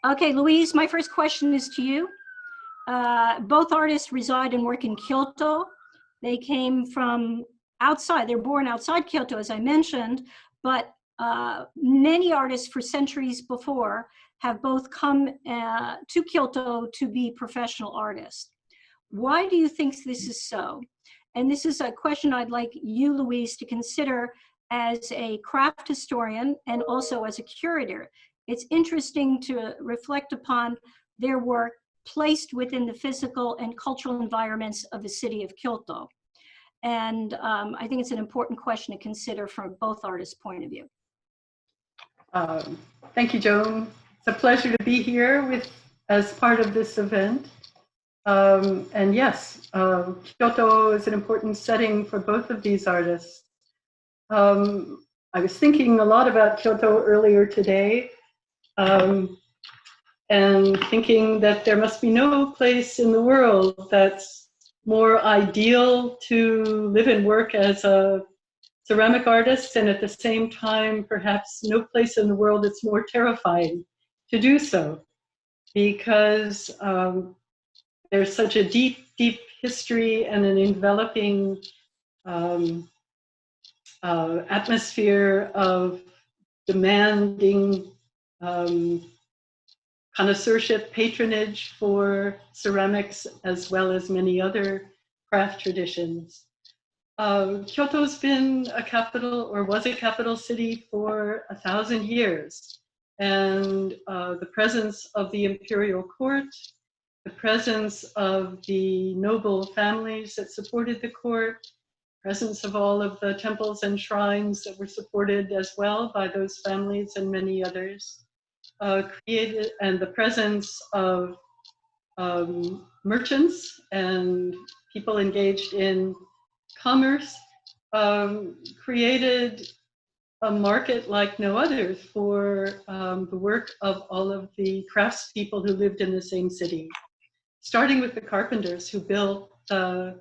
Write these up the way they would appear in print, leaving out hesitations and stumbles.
Okay, Louise, my first question is to you. Both artists reside and work in Kyoto. They came from outside, they're born outside Kyoto, as I mentioned, but many artists for centuries before have both come to Kyoto to be professional artists. Why do you think this is so? And this is a question I'd like you, Louise, to consider as a craft historian and also as a curator. It's interesting to reflect upon their work placed within the physical and cultural environments of the city of Kyoto. And I think it's an important question to consider from both artists' point of view. Thank you, Joan. It's a pleasure to be here as part of this event. And yes, Kyoto is an important setting for both of these artists. I was thinking a lot about Kyoto earlier today, and thinking that there must be no place in the world that's more ideal to live and work as a ceramic artist, and at the same time, perhaps no place in the world that's more terrifying to do so, because there's such a deep, deep history and an enveloping atmosphere of demanding connoisseurship, patronage for ceramics, as well as many other craft traditions. Kyoto's been a capital, or was a capital city, for 1,000 years. And the presence of the imperial court, the presence of the noble families that supported the court, presence of all of the temples and shrines that were supported as well by those families and many others, created, and the presence of merchants and people engaged in commerce, created a market like no other for the work of all of the craftspeople who lived in the same city, starting with the carpenters who built the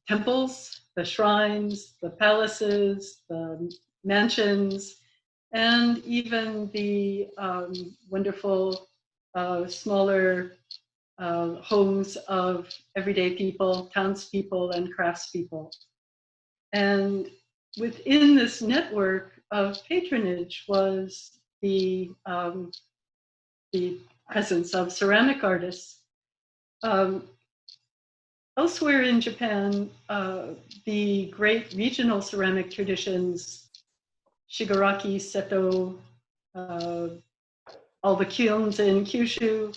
temples, the shrines, the palaces, the mansions, and even the wonderful smaller homes of everyday people, townspeople, and craftspeople. And within this network of patronage was the presence of ceramic artists. Elsewhere in Japan, the great regional ceramic traditions, Shigaraki, Seto, all the kilns in Kyushu,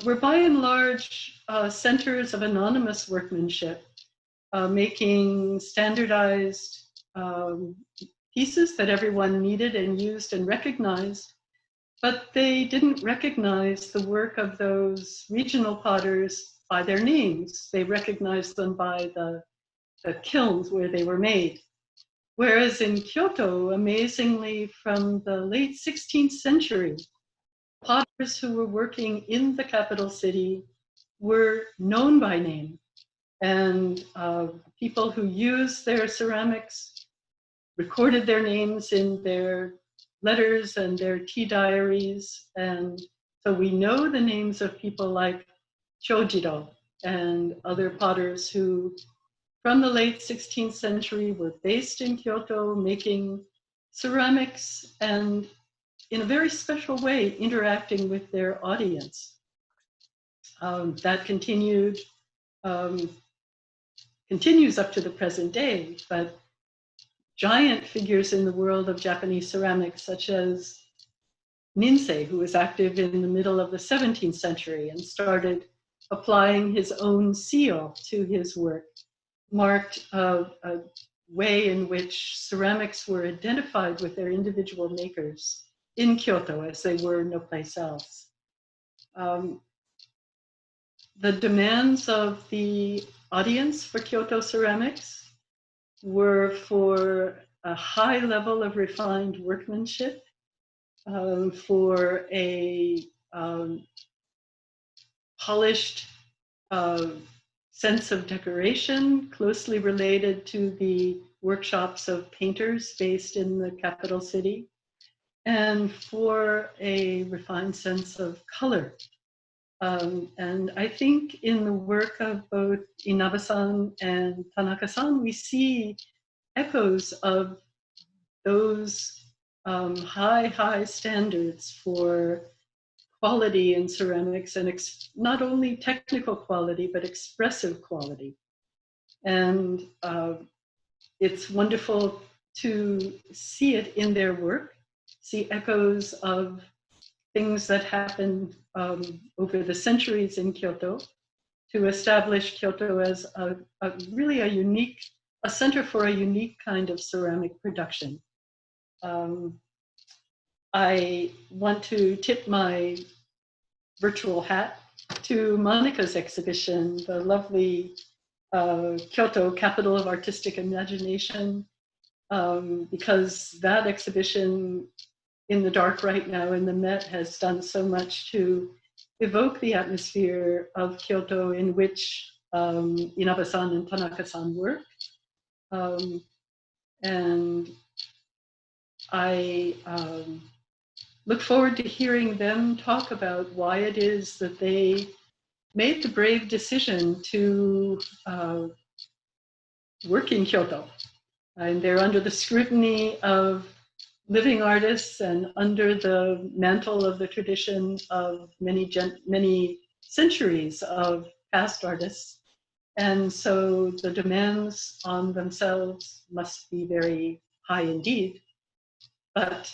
were by and large centers of anonymous workmanship, making standardized pieces that everyone needed and used and recognized, but they didn't recognize the work of those regional potters by their names. They recognized them by the kilns where they were made. Whereas in Kyoto, amazingly, from the late 16th century, potters who were working in the capital city were known by name. And people who used their ceramics recorded their names in their letters and their tea diaries. And so we know the names of people like Chojiro and other potters who, from the late 16th century, were based in Kyoto, making ceramics and, in a very special way, interacting with their audience. That continues up to the present day, but giant figures in the world of Japanese ceramics, such as Ninsei, who was active in the middle of the 17th century and started applying his own seal to his work, marked a way in which ceramics were identified with their individual makers in Kyoto, as they were no place else. The demands of the audience for Kyoto ceramics were for a high level of refined workmanship, for a polished sense of decoration closely related to the workshops of painters based in the capital city, and for a refined sense of color. And I think in the work of both Inaba-san and Tanaka-san, we see echoes of those high standards for quality in ceramics, and not only technical quality, but expressive quality. And it's wonderful to see it in their work, see echoes of things that happened over the centuries in Kyoto to establish Kyoto as really a center for a unique kind of ceramic production. I want to tip my virtual hat to Monica's exhibition, the lovely Kyoto, Capital of Artistic Imagination, because that exhibition in the dark right now in the Met has done so much to evoke the atmosphere of Kyoto in which Inaba-san and Tanaka-san work. And I look forward to hearing them talk about why it is that they made the brave decision to work in Kyoto. And they're under the scrutiny of living artists and under the mantle of the tradition of many centuries of past artists. And so the demands on themselves must be very high indeed. But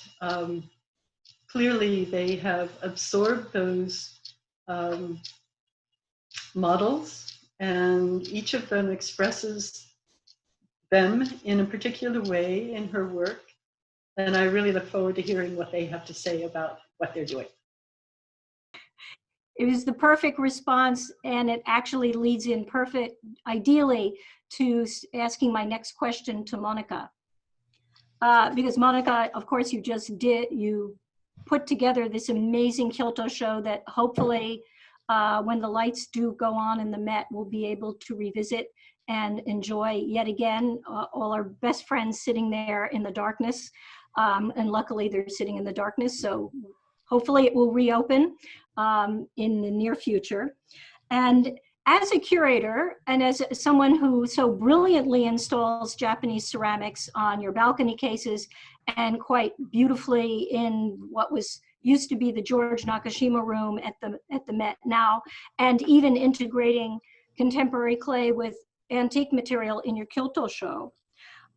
clearly they have absorbed those models, and each of them expresses them in a particular way in her work. And I really look forward to hearing what they have to say about what they're doing. It was the perfect response, and it actually leads in ideally to asking my next question to Monica. Because Monica, of course, you put together this amazing Kyoto show that hopefully when the lights do go on in the Met, we'll be able to revisit and enjoy yet again, all our best friends sitting there in the darkness. And luckily they're sitting in the darkness, so hopefully it will reopen in the near future. And as a curator and as someone who so brilliantly installs Japanese ceramics on your balcony cases and quite beautifully in what used to be the George Nakashima room at the Met now, and even integrating contemporary clay with antique material in your Kyoto show,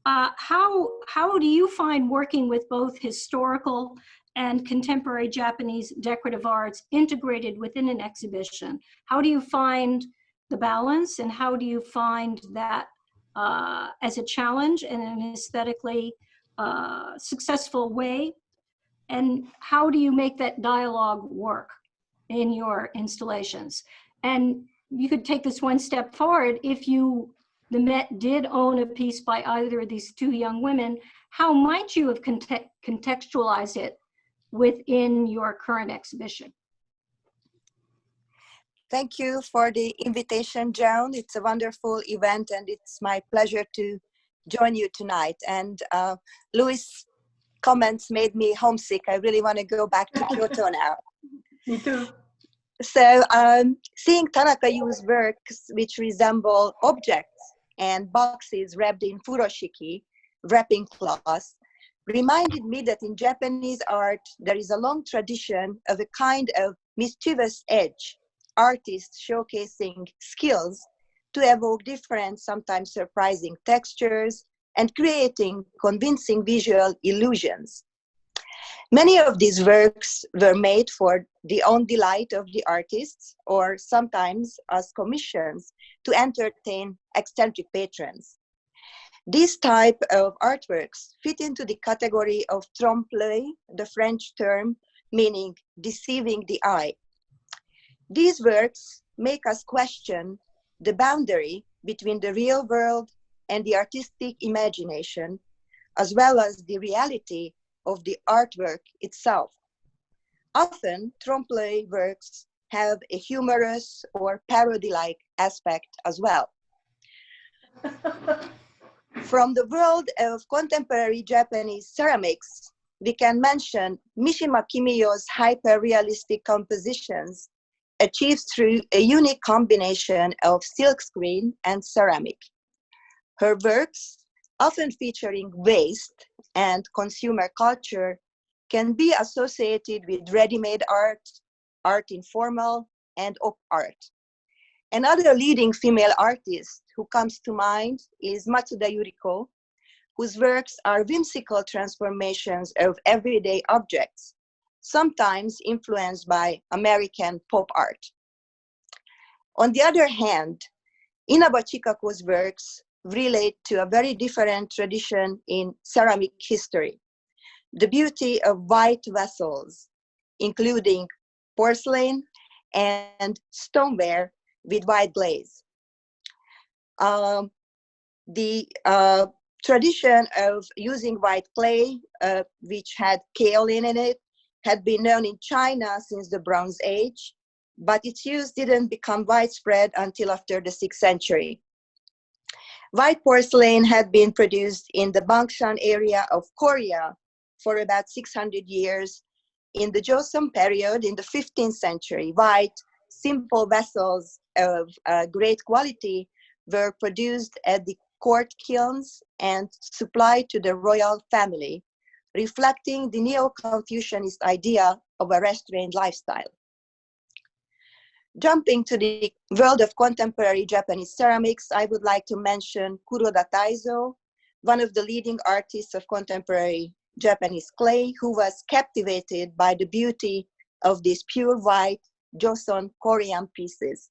how do you find working with both historical and contemporary Japanese decorative arts integrated within an exhibition? How do you find the balance, and how do you find that as a challenge in an aesthetically successful way? And how do you make that dialogue work in your installations? And you could take this one step forward. If the Met did own a piece by either of these two young women, how might you have contextualized it within your current exhibition? Thank you for the invitation, Joan. It's a wonderful event, and it's my pleasure to join you tonight. And Louis' comments made me homesick. I really want to go back to Kyoto now. Me too. So seeing Tanaka use works which resemble objects and boxes wrapped in furoshiki, wrapping cloth, reminded me that in Japanese art, there is a long tradition of a kind of mischievous edge, artists showcasing skills to evoke different, sometimes surprising textures and creating convincing visual illusions. Many of these works were made for the own delight of the artists, or sometimes as commissions to entertain eccentric patrons. These type of artworks fit into the category of trompe-l'œil, the French term meaning deceiving the eye. These works make us question the boundary between the real world and the artistic imagination, as well as the reality of the artwork itself. Often, trompe-l'œil works have a humorous or parody-like aspect as well. From the world of contemporary Japanese ceramics, we can mention Mishima Kimiyo's hyper-realistic compositions achieved through a unique combination of silkscreen and ceramic. Her works, often featuring waste and consumer culture, can be associated with ready-made art, art informal, and op art. Another leading female artist who comes to mind is Matsuda Yuriko, whose works are whimsical transformations of everyday objects, sometimes influenced by American pop art. On the other hand, Inaba Chikako's works relate to a very different tradition in ceramic history, the beauty of white vessels, including porcelain and stoneware with white glaze. The tradition of using white clay, which had kaolin in it, had been known in China since the Bronze Age, but its use didn't become widespread until after the 6th century. White porcelain had been produced in the Bangshan area of Korea for about 600 years. In the Joseon period, in the 15th century, white, simple vessels of great quality were produced at the court kilns and supplied to the royal family, reflecting the Neo-Confucianist idea of a restrained lifestyle. Jumping to the world of contemporary Japanese ceramics, I would like to mention Kuroda Taizo, one of the leading artists of contemporary Japanese clay, who was captivated by the beauty of these pure white Joseon Korean pieces.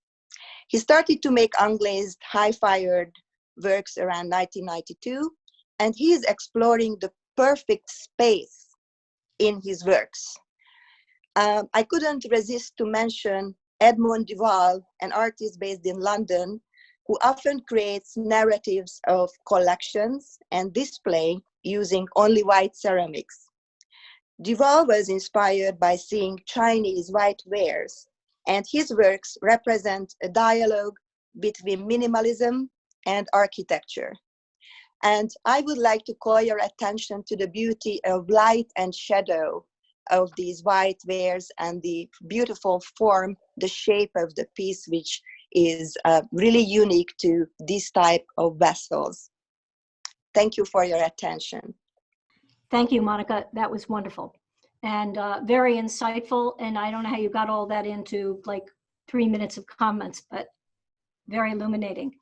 He started to make unglazed, high-fired works around 1992, and he is exploring the perfect space in his works. I couldn't resist to mention Edmond Duval, an artist based in London, who often creates narratives of collections and display using only white ceramics. Duval was inspired by seeing Chinese white wares, and his works represent a dialogue between minimalism and architecture. And I would like to call your attention to the beauty of light and shadow of these white wares and the beautiful form, the shape of the piece, which is really unique to this type of vessels. Thank you for your attention. Thank you, Monica. That was wonderful and very insightful. And I don't know how you got all that into like 3 minutes of comments, but very illuminating.